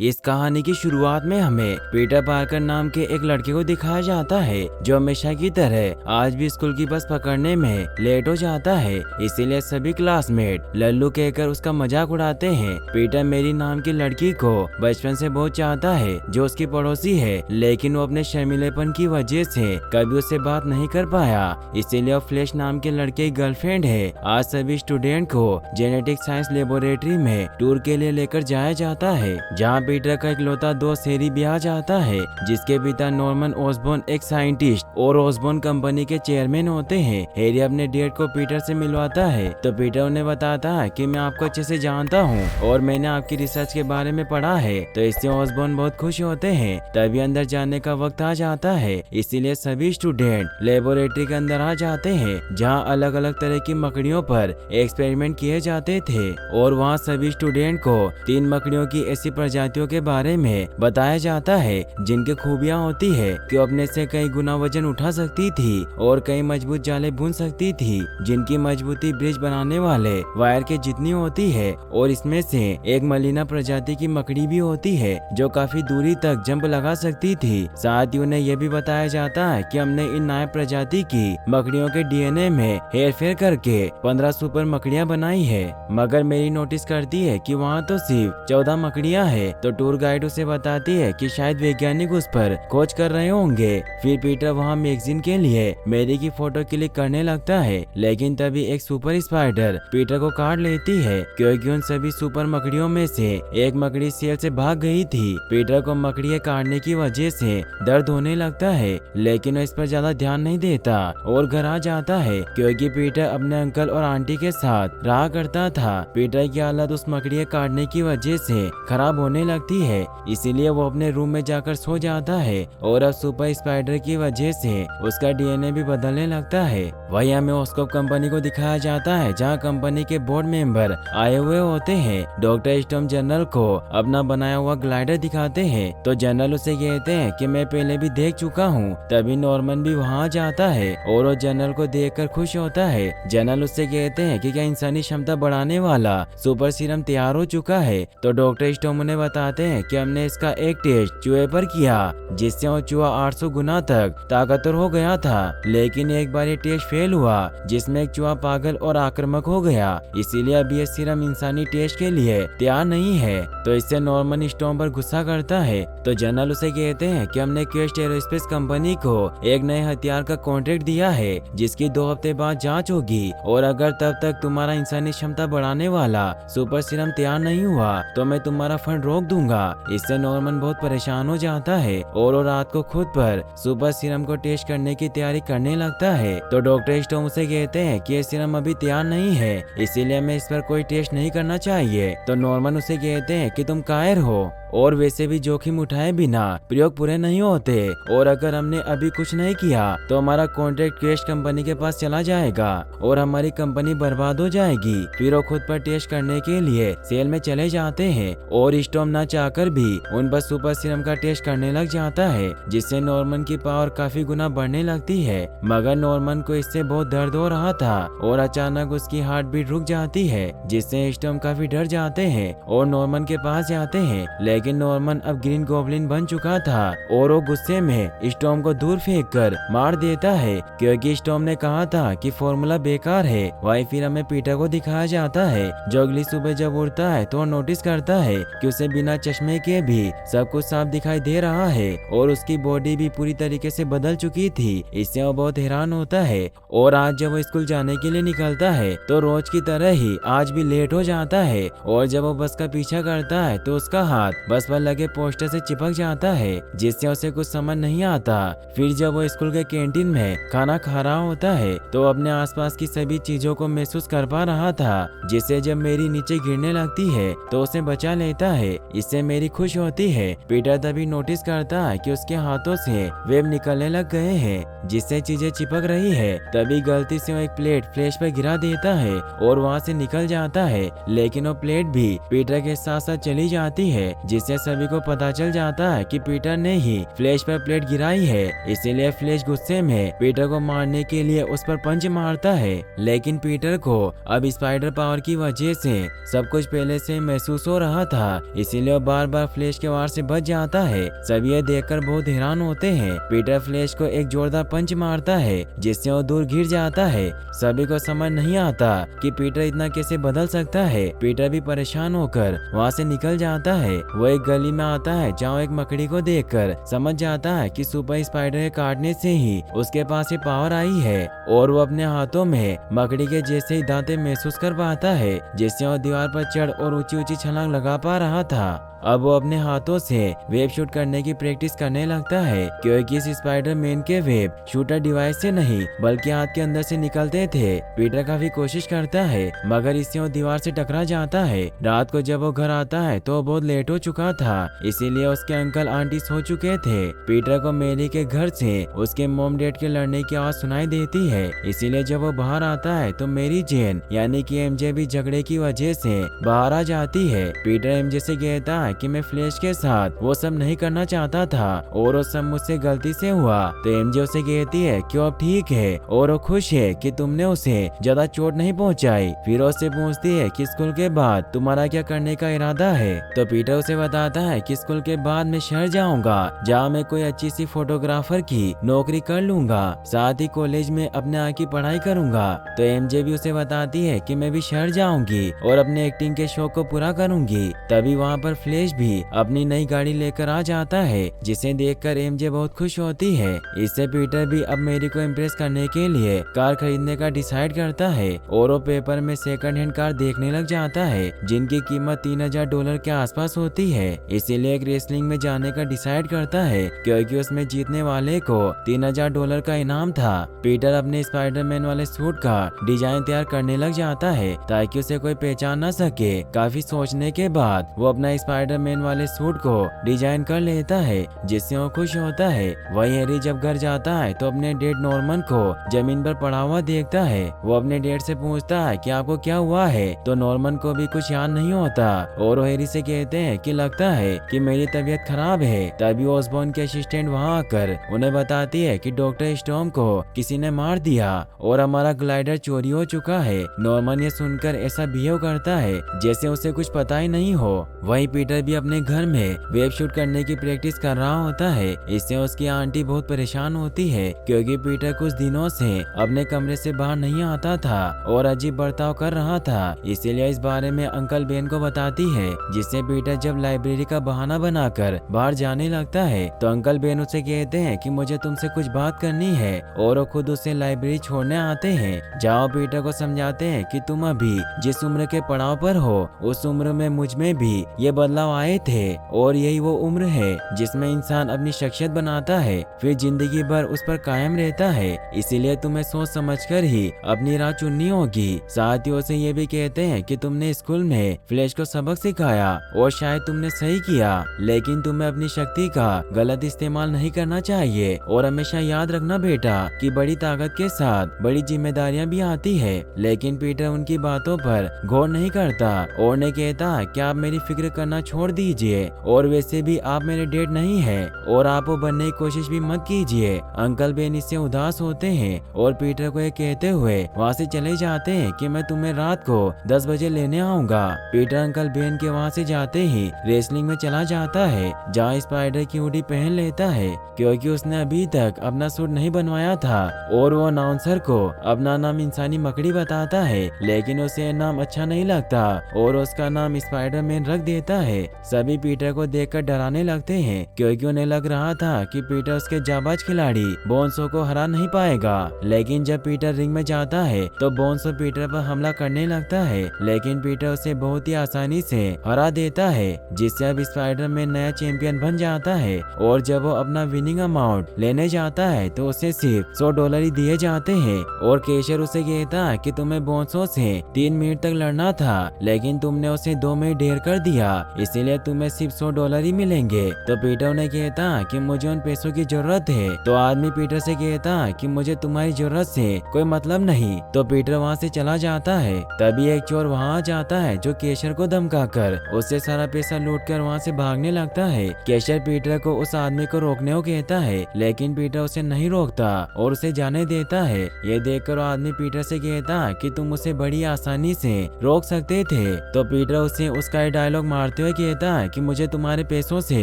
इस कहानी की शुरुआत में हमें पीटर पार्कर नाम के एक लड़के को दिखाया जाता है जो हमेशा की तरह आज भी स्कूल की बस पकड़ने में लेट हो जाता है। इसीलिए सभी क्लासमेट लल्लू कहकर उसका मजाक उड़ाते हैं। पीटर मेरी नाम की लड़की को बचपन से बहुत चाहता है जो उसकी पड़ोसी है, लेकिन वो अपने शर्मीलेपन की वजह से कभी उससे बात नहीं कर पाया। इसीलिए वो फ्लैश नाम के लड़के की गर्लफ्रेंड है। आज सभी स्टूडेंट को जेनेटिक साइंस लेबोरेटरी में टूर के लिए लेकर जाया जाता है, जहाँ पीटर का इकलौता दोस्त हैरी भी आ जाता है, जिसके पिता नॉर्मन ऑसबॉर्न एक साइंटिस्ट और ऑसबॉर्न कंपनी के चेयरमैन होते हैं। हैरी अपने डैड को पीटर से मिलवाता है तो पीटर उन्हें बताता है कि मैं आपको अच्छे से जानता हूँ और मैंने आपकी रिसर्च के बारे में पढ़ा है। तो इससे ऑसबॉर्न बहुत खुश होते हैं। तभी अंदर जाने का वक्त आ जाता है, इसीलिए सभी स्टूडेंट लेबोरेटरी के अंदर आ जाते हैं, जहाँ अलग अलग तरह की मकड़ियों पर एक्सपेरिमेंट किए जाते थे। और वहाँ सभी स्टूडेंट को 3 मकड़ियों की ऐसी प्रजातियों के बारे में बताया जाता है जिनकी खूबियां होती है कि अपने से कई गुना वजन उठा सकती थी और कई मजबूत जाले बुन सकती थी, जिनकी मजबूती ब्रिज बनाने वाले वायर के जितनी होती है। और इसमें से एक मलीना प्रजाति की मकड़ी भी होती है जो काफी दूरी तक जंप लगा सकती थी। साथ ही उन्हें यह भी बताया जाता है कि हमने इन नायब प्रजाति की मकड़ियों के डीएनए में हेरफेर करके 15 सुपर मकड़ियां बनाई है। मगर मेरी नोटिस करती है कि वहाँ तो सिर्फ 14 मकड़ियां है। तो टूर गाइड उसे बताती है कि शायद वैज्ञानिक उस पर खोज कर रहे होंगे। फिर पीटर वहाँ मैगजीन के लिए मैरी की फोटो क्लिक करने लगता है, लेकिन तभी एक सुपर स्पाइडर पीटर को काट लेती है, क्योंकि उन सभी सुपर मकड़ियों में से एक मकड़ी सेल से भाग गई थी। पीटर को मकड़ी काटने की वजह से दर्द होने लगता है, लेकिन वो इस पर ज्यादा ध्यान नहीं देता और घर आ जाता है, क्योंकि पीटर अपने अंकल और आंटी के साथ रहा करता था। पीटर की हालत उस मकड़ी काटने की वजह से खराब होने लगती है, इसीलिए वो अपने रूम में जाकर सो जाता है। और अब सुपर स्पाइडर की वजह से उसका डीएनए भी बदलने लगता है। वहीं हमें ऑस्कोप कंपनी को दिखाया जाता है, जहां कंपनी के बोर्ड मेंबर आए हुए होते हैं। डॉक्टर स्टॉर्म जनरल को अपना बनाया हुआ ग्लाइडर दिखाते हैं, तो जनरल उसे कहते हैं कि मैं पहले भी देख चुका हूँ। तभी नॉर्मन भी वहाँ जाता है और वो जनरल को देखकर खुश होता है। जनरल उससे कहते हैं कि क्या इंसानी क्षमता बढ़ाने वाला सुपर सीरम तैयार हो चुका है। तो डॉक्टर स्टॉर्म उन्हें बताते हैं कि हमने इसका एक टेस्ट चूहे पर किया, जिससे वो चूहा 800 गुना तक ताकतवर हो गया था। लेकिन एक बार ये टेस्ट फेल हुआ, जिसमें एक चूहा पागल और आक्रामक हो गया। इसीलिए अब ये सीरम इंसानी टेस्ट के लिए तैयार नहीं है। तो इससे नॉर्मन स्टॉर्म पर गुस्सा करता है। तो जनरल उसे कहते हैं कि हमने क्वेस्ट एरोस्पेस कंपनी को एक नए हथियार का कॉन्ट्रैक्ट दिया है, जिसकी 2 हफ्ते बाद जाँच होगी, और अगर तब तक तुम्हारा इंसानी क्षमता बढ़ाने वाला सुपर सीरम तैयार नहीं हुआ तो मैं तुम्हारा फंड रोक दूंगा। इससे नॉर्मन बहुत परेशान हो जाता है और वो रात को खुद पर सुपर सीरम को टेस्ट करने की तैयारी करने लगता है। तो डॉक्टर स्टॉर्म उसे कहते हैं कि ये सीरम अभी तैयार नहीं है, इसीलिए हमें इस पर कोई टेस्ट नहीं करना चाहिए। तो नॉर्मन उसे कहते हैं कि तुम कायर हो और वैसे भी जोखिम उठाए बिना प्रयोग पूरे नहीं होते, और अगर हमने अभी कुछ नहीं किया तो हमारा कॉन्ट्रैक्ट क्वेस्ट कंपनी के पास चला जाएगा और हमारी कंपनी बर्बाद हो जाएगी। फिर वो खुद पर टेस्ट करने के लिए सेल में चले जाते हैं और स्टॉर्म ना चाहकर भी उन पर सुपर सीरम का टेस्ट करने लग जाता है, जिससे नॉर्मन की पावर काफी गुना बढ़ने लगती है। मगर नॉर्मन को इससे बहुत दर्द हो रहा था और अचानक उसकी हार्ट बीट रुक जाती है, जिससे स्टॉर्म काफी डर जाते हैं और नॉर्मन के पास जाते हैं। लेकिन नॉर्मन अब ग्रीन गॉब्लिन बन चुका था और वो गुस्से में स्टॉर्म को दूर फेंककर मार देता है, क्योंकि स्टॉर्म ने कहा था कि फॉर्मूला बेकार है। वहीं फिर हमें पीटर को दिखाया जाता है, जो अगली सुबह जब उठता है तो नोटिस करता है कि उसे बिना चश्मे के भी सब कुछ साफ दिखाई दे रहा है और उसकी बॉडी भी पूरी तरीके से बदल चुकी थी। इससे वो बहुत हैरान होता है और आज जब वो स्कूल जाने के लिए निकलता है तो रोज की तरह ही आज भी लेट हो जाता है। और जब वो बस का पीछा करता है तो उसका हाथ बस पर लगे पोस्टर से चिपक जाता है, जिससे उसे कुछ समझ नहीं आता। फिर जब वो स्कूल के कैंटीन में खाना खा रहा होता है तो अपने आसपास की सभी चीजों को महसूस कर पा रहा था, जिससे जब मेरी नीचे गिरने लगती है तो उसे बचा लेता है। इससे मेरी खुश होती है। पीटर तभी नोटिस करता है कि उसके हाथों से वेब निकलने लग गए हैं, जिससे चीजें चिपक रही है। तभी गलती से वो एक प्लेट फ्लैश पर गिरा देता है और वहाँ से निकल जाता है, लेकिन वो प्लेट भी पीटर के साथ साथ चली जाती है, जिससे सभी को पता चल जाता है कि पीटर ने ही फ्लैश पर प्लेट गिराई है। इसीलिए फ्लैश गुस्से में पीटर को मारने के लिए उस पर पंच मारता है, लेकिन पीटर को अब स्पाइडर पावर की वजह से सब कुछ पहले से महसूस हो रहा था, इसीलिए वो बार बार फ्लैश के वार से बच जाता है। सभी ये देखकर बहुत हैरान होते हैं। पीटर फ्लैश को एक जोरदार पंच मारता है जिससे वो दूर गिर जाता है। सभी को समझ नहीं आता कि पीटर इतना कैसे बदल सकता है। पीटर भी परेशान होकर वहाँ से निकल जाता है। वो एक गली में आता है जहाँ एक मकड़ी को देखकर समझ जाता है कि सुपर स्पाइडर के काटने से ही उसके पास ये पावर आई है, और वो अपने हाथों में मकड़ी के जैसे ही दांतें महसूस कर पाता है, जिससे वो दीवार पर चढ़ और ऊंची ऊंची छलांग लगा पा रहा था। अब वो अपने हाथों से वेब शूट करने की प्रैक्टिस करने लगता है, क्योंकि इस स्पाइडर मैन के वेब शूटर डिवाइस से नहीं बल्कि हाथ के अंदर से निकलते थे। पीटर काफी कोशिश करता है मगर इससे वो दीवार से टकरा जाता है। रात को जब वो घर आता है तो वो बहुत लेट हो चुका था, इसीलिए उसके अंकल आंटी सो चुके थे। पीटर को मैरी के घर से उसके मॉम डैड के लड़ने की आवाज सुनाई देती है, इसीलिए जब वो बाहर आता है तो मेरी जेन यानी कि एमजे भी झगड़े की वजह से बाहर आ जाती है। पीटर एमजे से कहता है कि मैं फ्लैश के साथ वो सब नहीं करना चाहता था और वो सब मुझसे गलती से हुआ। तो एमजे उसे कहती है कि वो अब ठीक है और वो खुश है कि तुमने उसे ज्यादा चोट नहीं पहुंचाई। फिर उससे पूछती है कि स्कूल के बाद तुम्हारा क्या करने का इरादा है। तो पीटर उसे बताता है कि स्कूल के बाद मैं शहर जाऊंगा जहाँ मैं कोई अच्छी सी फोटोग्राफर की नौकरी कर लूंगा, साथ ही कॉलेज में अपने आगे की पढ़ाई करूंगा। तो एमजे भी उसे बताती है कि मैं भी शहर जाऊंगी और अपने एक्टिंग के शौक को पूरा करूंगी। तभी वहाँ पर फ्लैश भी अपनी नई गाड़ी लेकर आ जाता है, जिसे देखकर एमजे बहुत खुश होती है। इससे पीटर भी अब मेरी को इम्प्रेस करने के लिए कार खरीदने का डिसाइड करता है और वो पेपर में सेकंड हैंड कार देखने लग जाता है जिनकी कीमत $3000 के आसपास होती है। इसीलिए एक रेसलिंग में जाने का डिसाइड करता है, क्योंकि उसमें जीतने वाले को $3000 का इनाम था। पीटर अपने स्पाइडरमैन वाले सूट का डिजाइन तैयार करने लग जाता है ताकि उसे कोई पहचान न सके। काफी सोचने के बाद वो अपना स्पाइडरमैन वाले सूट को डिजाइन कर लेता है, जिससे वो खुश होता है। वही हैरी जब घर जाता है तो अपने डैड नॉर्मन को जमीन पर पड़ा हुआ देखता है। वो अपने डैड से पूछता है कि आपको क्या हुआ है, तो नॉर्मन को भी कुछ याद नहीं होता और वो हैरी से कहते हैं कि लगता है कि मेरी तबीयत खराब है। तभी ऑसबॉर्न की असिस्टेंट वहाँ आकर उन्हें बताती है कि डॉक्टर स्टॉर्म को किसी ने मार दिया और हमारा ग्लाइडर चोरी हो चुका है। नॉर्मन ये सुनकर ऐसा बिहेव करता है जैसे उसे कुछ पता ही नहीं हो। वहीं पीटर भी अपने घर में वेब शूट करने की प्रैक्टिस कर रहा होता है। इससे उसकी आंटी बहुत परेशान होती है, क्योंकि पीटर कुछ दिनों से अपने कमरे से बाहर नहीं आता था और अजीब बर्ताव कर रहा था। इसीलिए इस बारे में अंकल बेन को बताती है, जिससे पीटर जब लाइब्रेरी का बहाना बनाकर बाहर जाने लगता है तो अंकल बेन उसे कहते हैं कि मुझे तुमसे कुछ बात करनी है, और वो खुद उसे लाइब्रेरी छोड़ने आते हैं। जहाँ पीटर को समझाते हैं कि तुम अभी जिस उम्र के पड़ाव पर हो उस उम्र में मुझ में भी ये बदलाव आए थे, और यही वो उम्र है जिसमें इंसान अपनी शख्सियत बनाता है फिर जिंदगी भर उस पर कायम रहता है। इसीलिए तुम्हें सोच समझकर ही अपनी राह चुननी होगी। साथ ही उसे ये भी कहते हैं कि तुमने स्कूल में फ्लैश को सबक सिखाया और शायद तुमने सही किया, लेकिन तुम्हें अपनी शक्ति का गलत इस्तेमाल नहीं करना चाहिए। और हमेशा याद रखना बेटा कि बड़ी ताकत के साथ बड़ी जिम्मेदारियां भी आती है। लेकिन पीटर उनकी बातों पर गौर नहीं करता और ने कहता कि आप मेरी फिक्र करना छोड़ दीजिए, और वैसे भी आप मेरे डैड नहीं है और आप वो बनने की कोशिश भी मत कीजिए। अंकल बेन इससे उदास होते हैं और पीटर को ये कहते हुए वहाँ से चले जाते हैं कि मैं तुम्हें रात को 10 बजे लेने आऊंगा। पीटर अंकल बेन के वहाँ से जाते ही रेसलिंग में चला जाता है, जहाँ स्पाइडर की हुडी पहन लेता है, क्योंकि उसने अभी तक अपना सूट नहीं बनवाया था। और वो अनाउंसर को अपना नाम इंसानी मकड़ी बताता है, लेकिन उसे नाम अच्छा नहीं लगता और उसका नाम स्पाइडरमैन रख देता है। सभी पीटर को देखकर डराने लगते हैं, क्योंकि उन्हें लग रहा था कि पीटर उसके जाबाज खिलाड़ी बोन्सो को हरा नहीं पाएगा। लेकिन जब पीटर रिंग में जाता है तो बोन्सो पीटर पर हमला करने लगता है, लेकिन पीटर उसे बहुत ही आसानी से हरा देता है, जिससे अब स्पाइडरमैन नया चैंपियन बन जाता है। और जब वो अपना विनिंग अमाउंट लेने जाता है तो उसे सिर्फ $100 ही दिए जाते हैं। और केशर उसे कहता है कि तुम्हें बोन्सो से 3 मिनट तक लड़ना था, लेकिन तुमने उसे 2 मिनट ढेर कर दिया, इसीलिए तुम्हें सिर्फ $100 ही मिलेंगे। तो पीटर उन्हें कहता कि मुझे उन पैसों की जरूरत है। तो आदमी पीटर से कहता कि मुझे तुम्हारी जरूरत से कोई मतलब नहीं। तो पीटर वहाँ से चला जाता है। तभी एक चोर वहाँ आ जाता है जो केशर को धमकाकर उससे सारा पैसा लूटकर वहाँ से भागने लगता है। केशर पीटर को उस आदमी को रोकने को कहता है, लेकिन पीटर उसे नहीं रोकता और उसे जाने देता है। ये देखकर वो आदमी पीटर से कहता कि तुम उसे बड़ी आसानी से रोक सकते थे। तो पीटर उसे उसका डायलॉग मारते हुए कहता है कि मुझे तुम्हारे पैसों से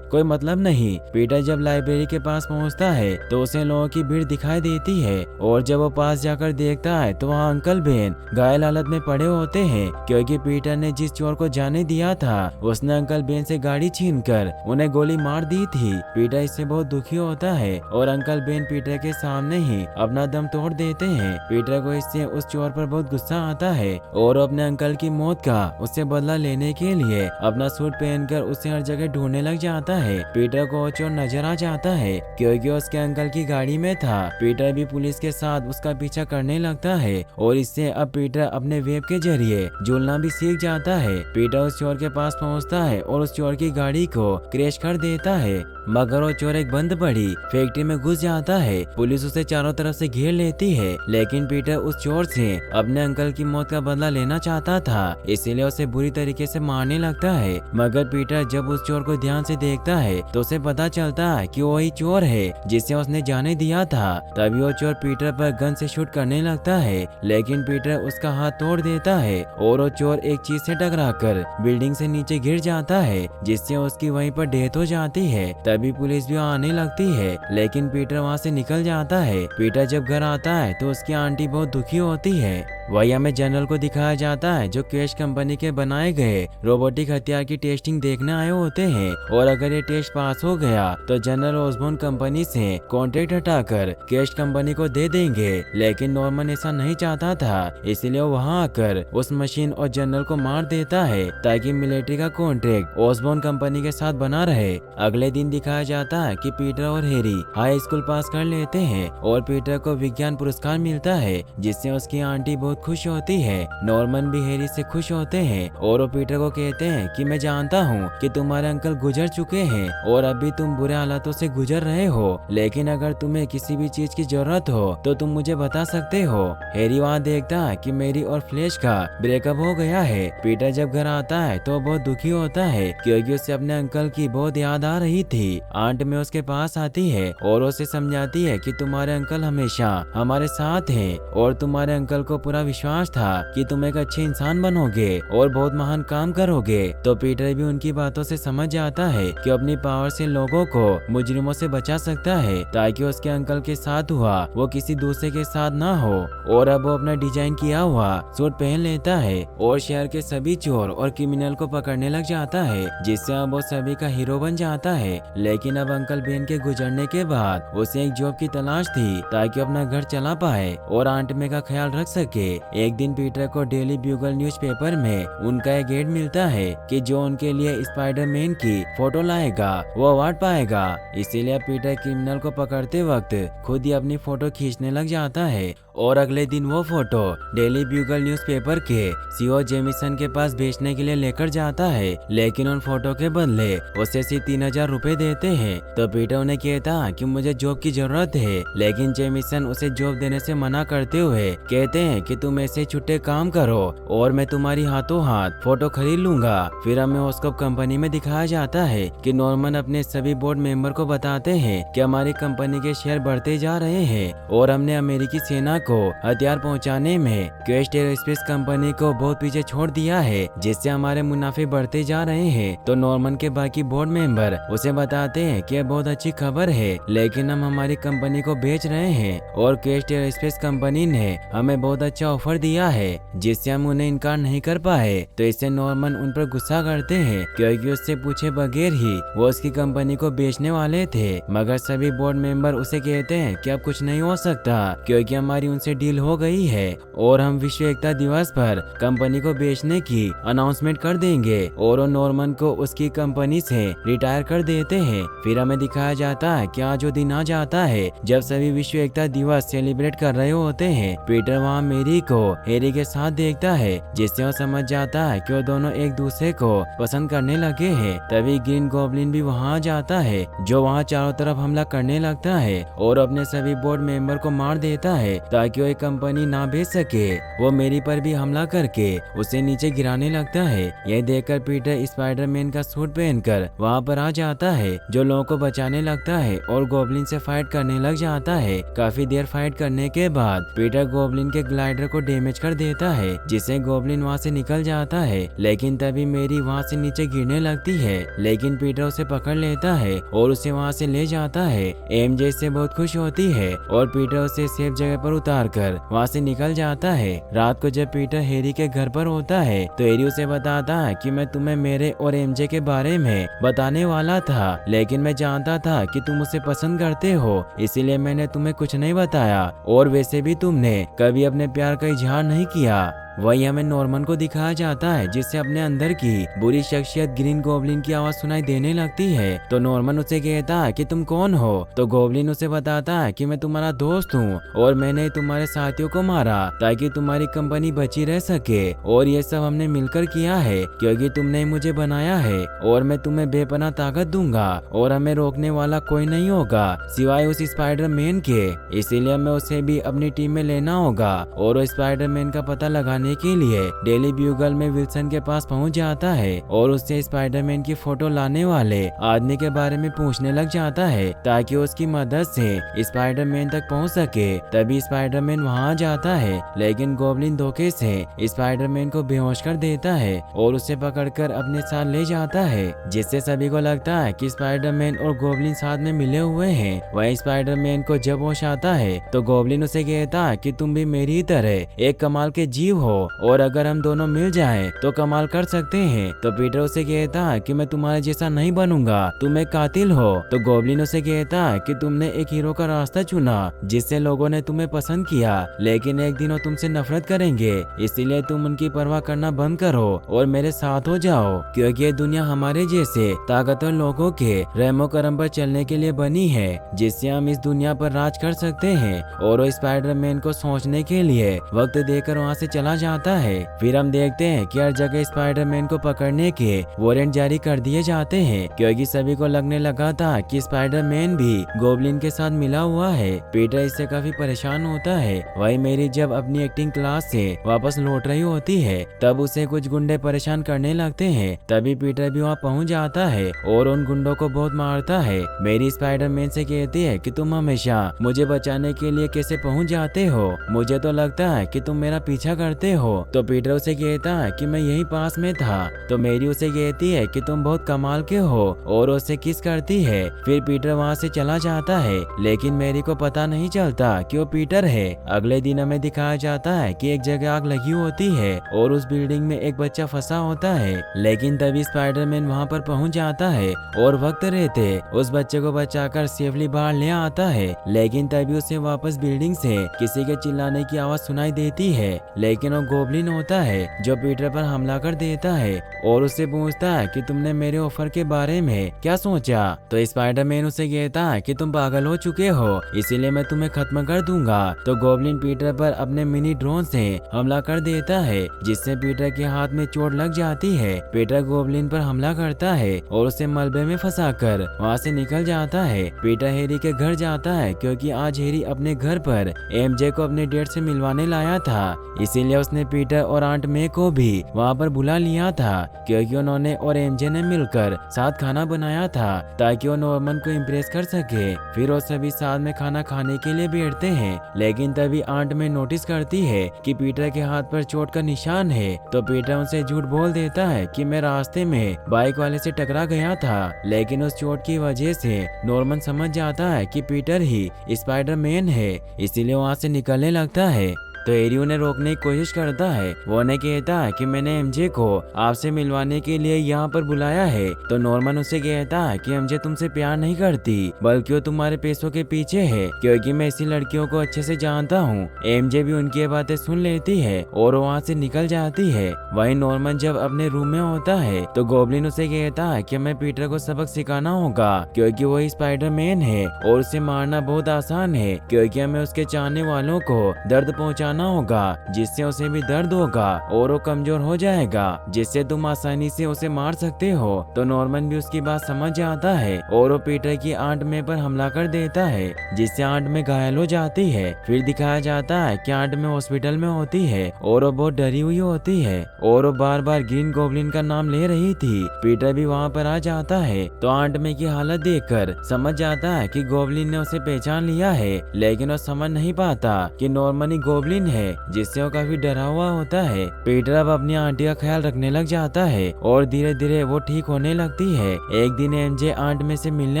कोई मतलब नहीं। पीटर जब लाइब्रेरी के पास पहुंचता है तो उसे लोगों की भीड़ दिखाई देती है और जब वो पास जाकर देखता है तो वहाँ अंकल बेन घायल हालत में पड़े होते हैं, क्योंकि पीटर ने जिस चोर को जाने दिया था उसने अंकल बेन से गाड़ी छीनकर उन्हें गोली मार दी थी। पीटर इससे बहुत दुखी होता है और अंकल बेन पीटर के सामने ही अपना दम तोड़ देते हैं। पीटर को इससे उस चोर पर बहुत गुस्सा आता है और अपने अंकल की मौत का उससे बदला लेने के लिए अपना सूट पहनकर उसे हर जगह ढूंढने लग जाता है। पीटर को वो चोर नजर आ जाता है क्योंकि उसके अंकल की गाड़ी में था। पीटर भी पुलिस के साथ उसका पीछा करने लगता है और इससे अब पीटर अपने वेब के जरिए झूलना भी सीख जाता है। पीटर उस चोर के पास पहुंचता है और उस चोर की गाड़ी को क्रैश कर देता है, मगर वो चोर एक बंद पड़ी फैक्ट्री में घुस जाता है। पुलिस उसे चारों तरफ से घेर लेती है, लेकिन पीटर उस चोर से अपने अंकल की मौत का बदला लेना चाहता था, इसीलिए उसे बुरी तरीके से मारने लगता है। मगर पीटर जब उस चोर को ध्यान से देखता है तो उसे पता चलता है कि वही चोर है जिसे उसने जाने दिया था। तभी वो चोर पीटर पर गन से शूट करने लगता है, लेकिन पीटर उसका हाथ तोड़ देता है और वो चोर एक चीज से टकराकर बिल्डिंग से नीचे गिर जाता है, जिससे उसकी वहीं पर डेथ हो जाती है। तभी पुलिस भी आने लगती है, लेकिन पीटर वहाँ से निकल जाता है। पीटर जब घर आता है तो उसकी आंटी बहुत दुखी होती है। वही हमें जनरल को दिखाया जाता है जो कैश कंपनी के बनाए गए रोबोटिक हथियार की टेस्टिंग देखने आए होते हैं, और अगर ये टेस्ट पास हो गया तो जनरल ओसबोर्न कंपनी से कॉन्ट्रैक्ट हटाकर कैश कंपनी को दे देंगे। लेकिन नॉर्मन ऐसा नहीं चाहता था, इसलिए वो वहाँ आकर उस मशीन और जनरल को मार देता है ताकि मिलिट्री का कॉन्ट्रैक्ट ओसबोर्न कंपनी के साथ बना रहे। अगले दिन दिखाया जाता है कि पीटर और हैरी हाई स्कूल पास कर लेते हैं और पीटर को विज्ञान पुरस्कार मिलता है, जिससे उसकी आंटी बहुत खुश होती है। नॉर्मन भी हैरी से खुश होते हैं और वो पीटर को कहते हैं कि मैं जानता हूँ कि तुम्हारे अंकल गुजर चुके हैं और अभी तुम बुरे हालातों से गुजर रहे हो, लेकिन अगर तुम्हें किसी भी चीज की जरूरत हो तो तुम मुझे बता सकते हो। हैरी वहाँ देखता है कि मेरी और फ्लैश का ब्रेकअप हो गया है। पीटर जब घर आता है तो बहुत दुखी होता है क्योंकि उसे अपने अंकल की बहुत याद आ रही थी। आंट में उसके पास आती है और उसे समझाती है कि तुम्हारे अंकल हमेशा हमारे साथ हैं और तुम्हारे अंकल को पूरा विश्वास था कि तुम एक अच्छे इंसान बनोगे और बहुत महान काम करोगे। तो पीटर भी उनकी बातों से समझ जाता है कि अपनी पावर से लोगों को मुजरिमों से बचा सकता है, ताकि उसके अंकल के साथ हुआ वो किसी दूसरे के साथ ना हो। और अब वो अपना डिजाइन किया हुआ सूट पहन लेता है और शहर के सभी चोर और क्रिमिनल को पकड़ने लग जाता है, जिससे अब वो सभी का हीरो बन जाता है। लेकिन अब अंकल बेन के गुजरने के बाद उसे एक जॉब की तलाश थी ताकि अपना घर चला पाए और आंट में का ख्याल रख सके। एक दिन पीटर को डेली ब्यूगल न्यूज़पेपर में उनका एक एड मिलता है कि जो उनके लिए स्पाइडरमैन की फोटो लाएगा वो अवार्ड पाएगा। इसीलिए पीटर क्रिमिनल को पकड़ते वक्त खुद ही अपनी फोटो खींचने लग जाता है और अगले दिन वो फोटो डेली ब्यूगल न्यूज़पेपर के सीईओ जेमिसन के पास बेचने के लिए लेकर जाता है, लेकिन उन फोटो के बदले उसे सिर्फ 3000 रुपए देते हैं। तो पीटर उन्हें कहता कि मुझे जॉब की जरूरत है, लेकिन जेमिसन उसे जॉब देने से मना करते हुए कहते हैं कि तुम ऐसे छुट्टे काम करो और मैं तुम्हारी हाथों हाथ फोटो खरीद लूंगा। फिर हमें ओस्कोप कंपनी में दिखाया जाता है कि नॉर्मन अपने सभी बोर्ड मेंबर को बताते हैं कि हमारी कंपनी के शेयर बढ़ते जा रहे हैं और हमने अमेरिकी सेना को हथियार पहुंचाने में क्वेस्ट एरोस्पेस कंपनी को बहुत पीछे छोड़ दिया है, जिससे हमारे मुनाफे बढ़ते जा रहे हैं। तो नॉर्मन के बाकी बोर्ड मेंबर उसे बताते हैं कि यह बहुत अच्छी खबर है, लेकिन हम हमारी कंपनी को बेच रहे हैं और क्वेस्ट एरोस्पेस कंपनी ने हमें बहुत अच्छा ऑफर दिया है जिससे हम उन्हें इनकार नहीं कर पाए। तो इससे नॉर्मन उन पर गुस्सा करते हैं क्योंकि उससे पूछे बगैर ही वो उसकी कंपनी को बेचने वाले थे। मगर सभी बोर्ड मेंबर उसे कहते हैं कि अब कुछ नहीं हो सकता क्योंकि हमारी उनसे डील हो गई है और हम विश्व एकता दिवस पर कंपनी को बेचने की अनाउंसमेंट कर देंगे और वो नॉर्मन को उसकी कंपनी से रिटायर कर देते हैं। फिर हमें दिखाया जाता है कि आज वो दिन आ जाता है जब सभी विश्व एकता दिवस सेलिब्रेट कर रहे होते हैं। पीटर वहाँ मेरी को हैरी के साथ देखता है, जिससे वो समझ जाता है कि वो दोनों एक दूसरे को पसंद करने लगे हैं। तभी ग्रीन गॉब्लिन भी वहाँ जाता है, जो वहाँ चारों तरफ हमला करने लगता है और अपने सभी बोर्ड मेंबर को मार देता है ताकि वो एक कंपनी ना बेच सके। वो मेरी पर भी हमला करके उसे नीचे गिराने लगता है। यह देखकर पीटर स्पाइडरमैन का सूट पहनकर वहाँ पर आ जाता है, जो लोगों को बचाने लगता है और गॉब्लिन से फाइट करने लग जाता है। काफी देर फाइट करने के बाद पीटर गॉब्लिन के ग्लाइडर को डैमेज कर देता है, जिससे गॉब्लिन वहाँ से निकल जाता है। लेकिन तभी मेरी वहाँ से नीचे गिरने लगती है, लेकिन पीटर उसे पकड़ लेता है और उसे वहाँ से ले जाता है। एमजे इससे बहुत खुश होती है और पीटर उसे सेफ जगह पर उतार कर वहाँ से निकल जाता है। रात को जब पीटर हैरी के घर पर होता है तो हैरी उसे बताता है कि मैं तुम्हें मेरे और एमजे के बारे में बताने वाला था, लेकिन मैं जानता था कि तुम उसे पसंद करते हो, इसीलिए मैंने तुम्हें कुछ नहीं बताया। और वैसे भी तुमने कभी अपने प्यार का इजहार नहीं किया। वही हमें नॉर्मन को दिखाया जाता है, जिससे अपने अंदर की बुरी शख्सियत ग्रीन गॉब्लिन की आवाज सुनाई देने लगती है। तो नॉर्मन उसे कहता है कि तुम कौन हो। तो गॉब्लिन उसे बताता है कि मैं तुम्हारा दोस्त हूँ और मैंने तुम्हारे साथियों को मारा ताकि तुम्हारी कंपनी बची रह सके, और ये सब हमने मिलकर किया है क्योंकि तुमने मुझे बनाया है और मैं तुम्हें बेपनाह ताकत दूंगा और हमें रोकने वाला कोई नहीं होगा सिवाय उस स्पाइडरमैन के। इसीलिए मैं उसे भी अपनी टीम में लेना होगा। और वो स्पाइडरमैन का पता लगाने के लिए डेली ब्यूगल में विल्सन के पास पहुंच जाता है और उससे स्पाइडरमैन की फोटो लाने वाले आदमी के बारे में पूछने लग जाता है ताकि उसकी मदद से स्पाइडरमैन तक पहुंच सके। तभी स्पाइडरमैन वहां जाता है, लेकिन गॉब्लिन धोखे से स्पाइडरमैन को बेहोश कर देता है और उसे पकड़कर अपने साथ ले जाता है, जिससे सभी को लगता है कि स्पाइडरमैन और गॉब्लिन साथ में मिले हुए हैं। वहीं स्पाइडरमैन को जब होश आता है तो गॉब्लिन उसे कहता है कि तुम भी मेरी तरह एक कमाल के जीव हो और अगर हम दोनों मिल जाएं तो कमाल कर सकते हैं। तो पीटर उसे कहता है कि मैं तुम्हारे जैसा नहीं बनूंगा, तुम एक कातिल हो। तो गॉब्लिन उसे कहता है कि तुमने एक हीरो का रास्ता चुना जिससे लोगों ने तुम्हें पसंद किया, लेकिन एक दिन वो तुमसे नफरत करेंगे, इसीलिए तुम उनकी परवाह करना बंद करो और मेरे साथ हो जाओ, क्योंकि ये दुनिया हमारे जैसे ताकतवर लोगों के रहमो करम पर चलने के लिए बनी है, जिससे हम इस दुनिया पर राज कर सकते हैं। और वो स्पाइडरमैन को सोचने के लिए वक्त देकर वहाँ से चला जाता है। फिर हम देखते हैं कि हर जगह स्पाइडरमैन को पकड़ने के वारंट जारी कर दिए जाते हैं, क्योंकि सभी को लगने लगा था कि स्पाइडरमैन भी गॉब्लिन के साथ मिला हुआ है। पीटर इससे काफी परेशान होता है। वही मेरी जब अपनी एक्टिंग क्लास से वापस लौट रही होती है तब उसे कुछ गुंडे परेशान करने लगते हैं। तभी पीटर भी वहाँ पहुँच जाता है और उन गुंडों को बहुत मारता है। मेरी स्पाइडरमैन से कहती है कि तुम हमेशा मुझे बचाने के लिए कैसे पहुँच जाते हो, मुझे तो लगता है कि तुम मेरा पीछा करते हो। तो पीटर उसे कहता है कि मैं यहीं पास में था। तो मेरी उसे कहती है कि तुम बहुत कमाल के हो और उसे किस करती है। फिर पीटर वहाँ से चला जाता है, लेकिन मेरी को पता नहीं चलता कि वो पीटर है। अगले दिन हमें दिखाया जाता है कि एक जगह आग लगी होती है और उस बिल्डिंग में एक बच्चा फंसा होता है, लेकिन तभी स्पाइडरमैन वहाँ पर पहुँच जाता है और वक्त रहते उस बच्चे को बचाकर सेफली बाहर ले आता है। लेकिन तभी उसे वापस बिल्डिंग से किसी के चिल्लाने की आवाज सुनाई देती है, लेकिन वो गॉब्लिन होता है जो पीटर पर हमला कर देता है और उससे पूछता है कि तुमने मेरे ऑफर के बारे में क्या सोचा। तो स्पाइडरमैन उसे कहता है कि तुम पागल हो चुके हो, इसीलिए मैं तुम्हें खत्म कर दूंगा। तो गॉब्लिन पीटर पर अपने मिनी ड्रोन से हमला कर देता है, जिससे पीटर के हाथ में चोट लग जाती है। पीटर गॉब्लिन पर हमला करता है और उसे मलबे में फंसाकर वहाँ से निकल जाता है। पीटर हैरी के घर जाता है क्योंकि आज हैरी अपने घर पर एमजे को अपने डेट से मिलवाने लाया था, इसीलिए उसने पीटर और आंट मे को भी वहाँ पर बुला लिया था, क्योंकि उन्होंने और एमजे ने मिलकर साथ खाना बनाया था ताकि वो नॉर्मन को इम्प्रेस कर सके। फिर वो सभी साथ में खाना खाने के लिए बैठते हैं, लेकिन तभी आंट मे नोटिस करती है कि पीटर के हाथ पर चोट का निशान है। तो पीटर उनसे झूठ बोल देता है कि मैं रास्ते में बाइक वाले से टकरा गया था, लेकिन उस चोट की वजह से नॉर्मन समझ जाता है कि पीटर ही स्पाइडरमैन है, इसीलिए वहाँ से निकलने लगता है। तो एरी उन्हें रोकने की कोशिश करता है। वो उन्हें कहता है कि मैंने एमजे को आपसे मिलवाने के लिए यहाँ पर बुलाया है। तो नॉर्मन उसे कहता है कि एमजे तुमसे प्यार नहीं करती बल्कि वो तुम्हारे पैसों के पीछे है, क्योंकि मैं ऐसी लड़कियों को अच्छे से जानता हूँ। एमजे भी उनकी बातें सुन लेती है और वहाँ से निकल जाती है। वहीं नॉर्मन जब अपने रूम में होता है तो गॉब्लिन उसे कहता है कि हमें पीटर को सबक सिखाना होगा, क्योंकि वही स्पाइडरमैन है और उसे मारना बहुत आसान है, क्योंकि हमें उसके चाहने वालों को दर्द पहुंचाना होगा जिससे उसे भी दर्द होगा और वो कमजोर हो जाएगा, जिससे तुम आसानी से उसे मार सकते हो। तो नॉर्मन भी उसकी बात समझ जाता है और वो पीटर की आंट में पर हमला कर देता है, जिससे आंट में घायल हो जाती है। फिर दिखाया जाता है कि आंट में हॉस्पिटल में होती है और वो बहुत डरी हुई होती है और वो बार बार ग्रीन गॉब्लिन का नाम ले रही थी। पीटर भी वहाँ पर आ जाता है तो आंट में की हालत देखकर समझ जाता है कि गॉब्लिन ने उसे पहचान लिया है, लेकिन वो समझ नहीं पाता कि नॉर्मन ही गॉब्लिन है, जिससे वो काफी डरा हुआ होता है। पीटर अब अपनी आंटी का ख्याल रखने लग जाता है और धीरे धीरे वो ठीक होने लगती है। एक दिन एमजे आंट में से मिलने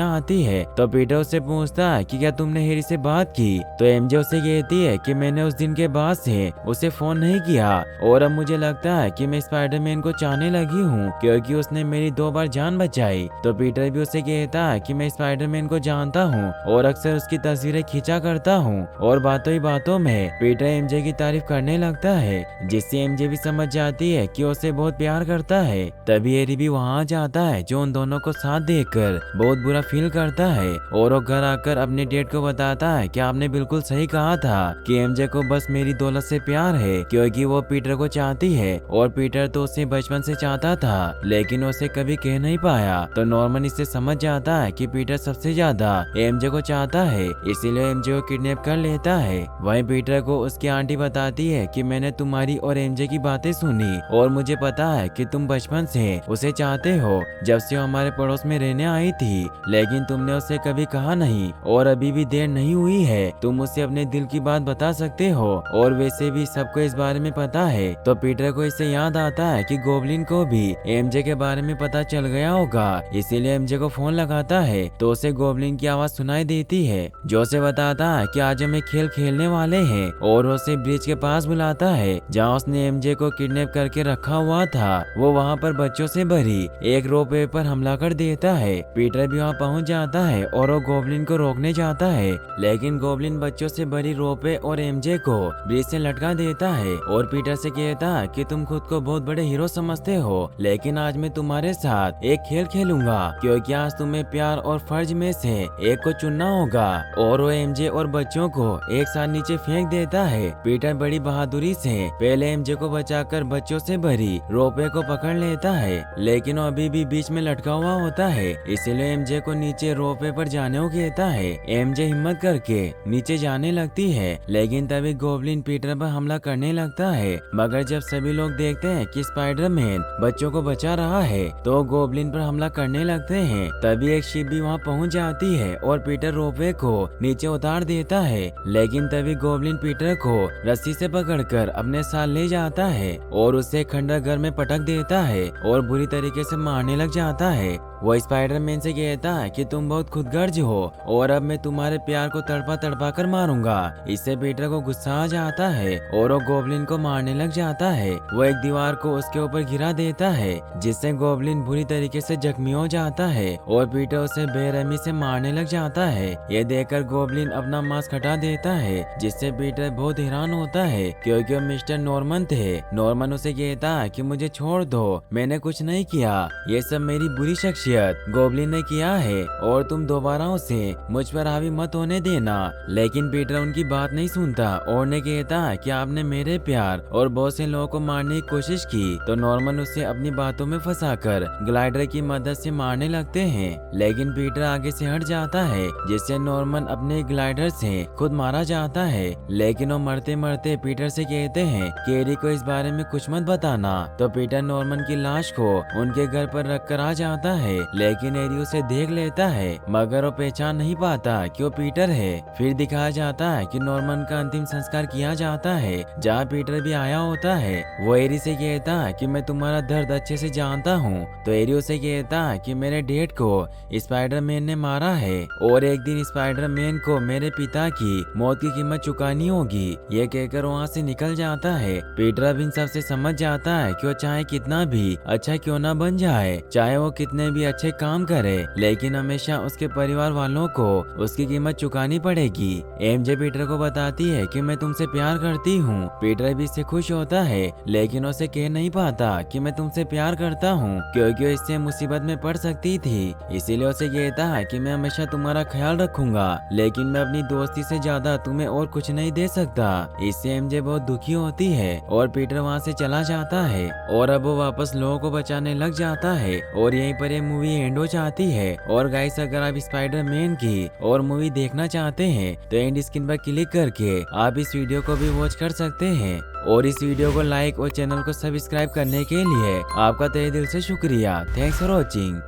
आती है तो पीटर उससे पूछता है कि क्या तुमने हैरी से बात की। तो एमजे उसे कहती है कि मैंने उस दिन के बाद से उसे फोन नहीं किया और अब मुझे लगता है कि मैं स्पाइडरमैन को चाहने लगी हूँ, क्योंकि उसने मेरी 2 बार जान बचाई। तो पीटर भी उसे कहता है कि मैं स्पाइडरमैन को जानता हूँ और अक्सर उसकी तस्वीरें खींचा करता हूँ। और बातों ही बातों में पीटर एमजे की तारीफ करने लगता है, जिससे एमजे भी समझ जाती है कि उसे बहुत प्यार करता है। तभी हैरी भी वहाँ आ जाता है, जो उन दोनों को साथ देखकर बहुत बुरा फील करता है और वो घर आकर अपने डेड को बताता है कि आपने बिल्कुल सही कहा था कि एमजे को बस मेरी दौलत से प्यार है, क्योंकि वो पीटर को चाहती है और पीटर तो उसे बचपन से चाहता था, लेकिन उसे कभी कह नहीं पाया। तो नॉर्मन इससे समझ जाता है कि पीटर सबसे ज्यादा एमजे को चाहता है, इसीलिए एमजे को किडनैप कर लेता है। वहीं पीटर को उसकी आंटी बताती है कि मैंने तुम्हारी और एमजे की बातें सुनी और मुझे पता है कि तुम बचपन से उसे चाहते हो, जब से वो हमारे पड़ोस में रहने आई थी, लेकिन तुमने उसे कभी कहा नहीं और अभी भी देर नहीं हुई है, तुम उसे अपने दिल की बात बता सकते हो और वैसे भी सबको इस बारे में पता है। तो पीटर को इससे याद आता है कि गॉब्लिन को भी एमजे के बारे में पता चल गया होगा, इसीलिए एमजे को फोन लगाता है तो उसे गॉब्लिन की आवाज सुनाई देती है, जो उसे बताता है कि आज हम एक खेल खेलने वाले हैं और उसे ब्रिज के पास बुलाता है जहाँ उसने एमजे को किडनैप करके रखा हुआ था। वो वहाँ पर बच्चों से भरी एक रोपवे पर हमला कर देता है। पीटर भी वहाँ पहुँच जाता है और वो गॉब्लिन को रोकने जाता है, लेकिन गॉब्लिन बच्चों से भरी रोपवे और एमजे को ब्रिज से लटका देता है और पीटर से कहता है कि तुम खुद को बहुत बड़े हीरो समझते हो, लेकिन आज मैं तुम्हारे साथ एक खेल खेलूंगा, क्योंकि आज तुम्हें प्यार और फर्ज में से एक को चुनना होगा। और वो एमजे और बच्चों को एक साथ नीचे फेंक देता है। पीटर बड़ी बहादुरी से पहले एमजे को बचाकर बच्चों से भरी रोपवे को पकड़ लेता है, लेकिन वो अभी भी बीच में लटका हुआ होता है, इसलिए एमजे को नीचे रोपवे पर जाने को कहता है। एमजे हिम्मत करके नीचे जाने लगती है, लेकिन तभी गॉब्लिन पीटर पर हमला करने लगता है। मगर जब सभी लोग देखते हैं कि स्पाइडरमैन बच्चों को बचा रहा है तो गॉब्लिन पर हमला करने लगते हैं। तभी एक शिप भी वहाँ पहुँच जाती है और पीटर रोपवे को नीचे उतार देता है, लेकिन तभी गॉब्लिन पीटर को रस्सी से पकड़कर अपने साथ ले जाता है और उसे खंडर घर में पटक देता है और बुरी तरीके से मारने लग जाता है। वो स्पाइडरमैन से कहता है कि तुम बहुत खुदगर्ज हो और अब मैं तुम्हारे प्यार को तड़पा तड़पा कर मारूंगा। इससे पीटर को गुस्सा आ जाता है और वो गॉब्लिन को मारने लग जाता है। वो एक दीवार को उसके ऊपर गिरा देता है, जिससे गॉब्लिन बुरी तरीके से जख्मी हो जाता है और पीटर उसे बेरहमी से मारने लग जाता है। ये देखकर गॉब्लिन अपना मास्क हटा देता है, जिससे पीटर बहुत हैरान होता है, क्योंकि वो मिस्टर नॉर्मन थे। नॉर्मन उसे कहता है कि मुझे छोड़ दो, मैंने कुछ नहीं किया, ये सब मेरी बुरी शख्सियत गॉब्लिन ने किया है और तुम दोबारा उसे मुझ पर हावी मत होने देना। लेकिन पीटर उनकी बात नहीं सुनता और ने कहता है कि आपने मेरे प्यार और बहुत से लोगों को मारने की कोशिश की। तो नॉर्मन उसे अपनी बातों में फंसाकर ग्लाइडर की मदद से मारने लगते हैं, लेकिन पीटर आगे से हट जाता है, जिससे नॉर्मन अपने ग्लाइडर से खुद मारा जाता है। लेकिन वो मरते मरते पीटर से कहते हैं कि हैरी को इस बारे में कुछ मत बताना। तो पीटर नॉर्मन की लाश को उनके घर पर रखकर आ जाता है लेकिन एरी उसे देख लेता है मगर वो पहचान नहीं पाता कि वो पीटर है। फिर दिखाया जाता है कि नॉर्मन का अंतिम संस्कार किया जाता है जहाँ पीटर भी आया होता है। वो एरी से कहता है कि मैं तुम्हारा दर्द अच्छे से जानता हूँ। तो एरी उसे कहता है कि मेरे डैड को स्पाइडरमैन ने मारा है और एक दिन स्पाइडरमैन को मेरे पिता की मौत की कीमत चुकानी होगी। ये कहकर वहाँ से निकल जाता है। पीटर अब इन सबसे समझ जाता है कि वो चाहे कितना भी अच्छा क्यों ना बन जाए, चाहे वो कितने भी अच्छे काम करे, लेकिन हमेशा उसके परिवार वालों को उसकी कीमत चुकानी पड़ेगी। एमजे पीटर को बताती है कि मैं तुमसे प्यार करती हूँ। पीटर भी इससे खुश होता है लेकिन उसे कह नहीं पाता कि मैं तुमसे प्यार करता हूँ क्योंकि वो इससे मुसीबत में पड़ सकती थी। इसीलिए उसे कहता है कि मैं हमेशा तुम्हारा ख्याल रखूंगा, लेकिन मैं अपनी दोस्ती से ज्यादा तुम्हें और कुछ नहीं दे सकता। इससे एमजे बहुत दुखी होती है और पीटर वहाँ से चला जाता है और अब वो वापस लोगों को बचाने लग जाता है और यहीं पर ये मूवी एंड हो जाती है। और गाइस, अगर आप स्पाइडरमैन की और मूवी देखना चाहते हैं तो एंड स्क्रीन पर क्लिक करके आप इस वीडियो को भी वॉच कर सकते हैं। और इस वीडियो को लाइक और चैनल को सब्सक्राइब करने के लिए आपका तहे दिल से शुक्रिया। Thanks for watching.